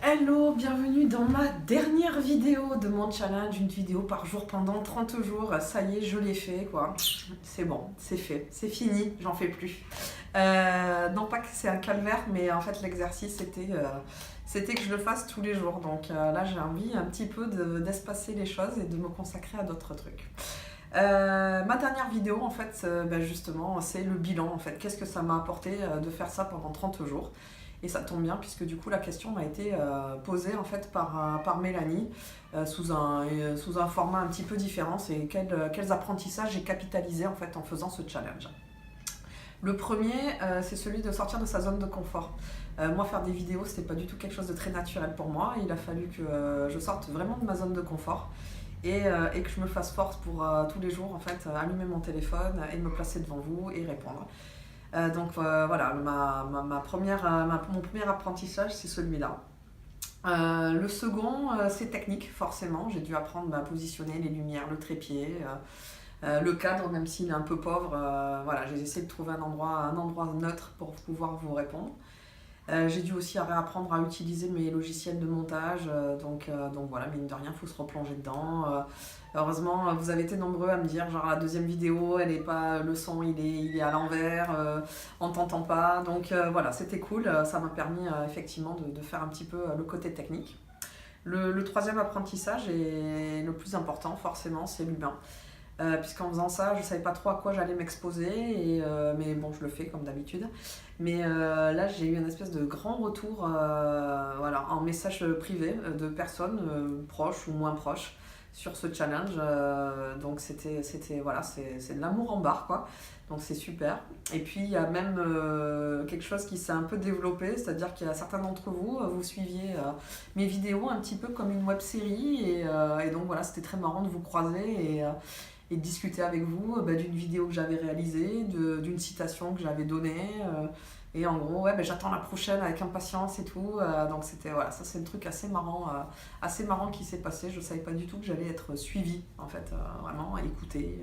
Hello, bienvenue dans ma dernière vidéo de mon challenge, une vidéo par jour pendant 30 jours. Ça y est, je l'ai fait quoi. C'est bon, c'est fait, c'est fini, j'en fais plus. Non pas que c'est un calvaire, mais en fait l'exercice c'était que je le fasse tous les jours. Donc là j'ai envie un petit peu d'espacer les choses et de me consacrer à d'autres trucs. Ma dernière vidéo en fait, justement, c'est le bilan en fait. Qu'est-ce que ça m'a apporté de faire ça pendant 30 jours? Et ça tombe bien puisque du coup la question m'a été posée en fait par Mélanie sous un format un petit peu différent. C'est quels apprentissages j'ai capitalisé en fait en faisant ce challenge. Le premier, c'est celui de sortir de sa zone de confort. Moi, faire des vidéos, c'était pas du tout quelque chose de très naturel pour moi. Il a fallu que je sorte vraiment de ma zone de confort et que je me fasse force pour tous les jours en fait allumer mon téléphone et me placer devant vous et répondre. Voilà, mon premier apprentissage, c'est celui-là. Le second, c'est technique, forcément. J'ai dû apprendre à positionner les lumières, le trépied, le cadre, même s'il est un peu pauvre. Voilà, j'ai essayé de trouver un endroit neutre pour pouvoir vous répondre. J'ai dû aussi réapprendre à utiliser mes logiciels de montage, donc voilà, mine de rien, il faut se replonger dedans. Heureusement, vous avez été nombreux à me dire, genre la deuxième vidéo, elle est pas, le son il est à l'envers, on t'entend pas. Donc voilà, c'était cool, ça m'a permis effectivement de faire un petit peu le côté technique. Le troisième apprentissage et le plus important, forcément, c'est l'humain. Puisqu'en faisant ça, je ne savais pas trop à quoi j'allais m'exposer, mais bon, je le fais comme d'habitude. Mais là, j'ai eu une espèce de grand retour voilà, en message privé de personnes proches ou moins proches sur ce challenge. Donc voilà, c'est de l'amour en barre, quoi. Donc c'est super. Et puis il y a même quelque chose qui s'est un peu développé, c'est-à-dire qu'il y a certains d'entre vous, vous suiviez mes vidéos un petit peu comme une web série, et donc voilà, c'était très marrant de vous croiser et de discuter avec vous d'une vidéo que j'avais réalisée, d'une citation que j'avais donnée. Et en gros, ouais, j'attends la prochaine avec impatience et tout. Donc c'était voilà, ça c'est un truc assez marrant qui s'est passé. Je savais pas du tout que j'allais être suivie, en fait, vraiment écoutée.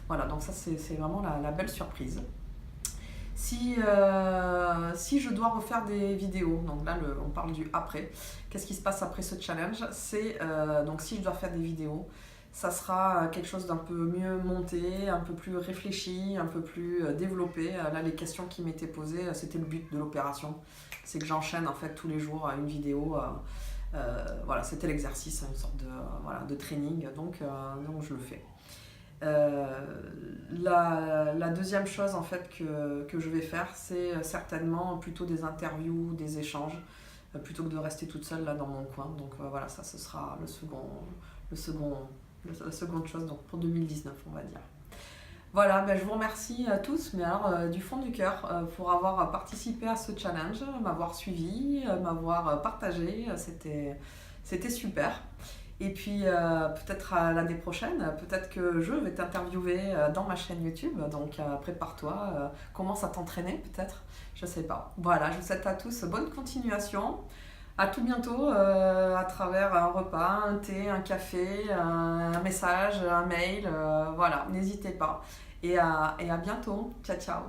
Voilà, donc ça c'est vraiment la belle surprise. Si je dois refaire des vidéos, donc là on parle du après, qu'est-ce qui se passe après ce challenge? C'est donc si je dois faire des vidéos, ça sera quelque chose d'un peu mieux monté, un peu plus réfléchi, un peu plus développé. Là, les questions qui m'étaient posées, c'était le but de l'opération. C'est que j'enchaîne en fait tous les jours une vidéo. Voilà, c'était l'exercice, une sorte de training, donc je le fais. La deuxième chose en fait que je vais faire, c'est certainement plutôt des interviews, des échanges, plutôt que de rester toute seule là dans mon coin. Donc voilà, ça ce sera la seconde chose donc pour 2019, on va dire. Voilà, je vous remercie à tous, mais alors du fond du cœur, pour avoir participé à ce challenge, m'avoir suivi, m'avoir partagé, c'était super. Et puis peut-être à l'année prochaine, peut-être que je vais t'interviewer dans ma chaîne YouTube, donc prépare-toi, commence à t'entraîner peut-être, je sais pas. Voilà, je vous souhaite à tous bonne continuation. À tout bientôt à travers un repas, un thé, un café, un message, un mail. Voilà, n'hésitez pas. Et à bientôt. Ciao, ciao.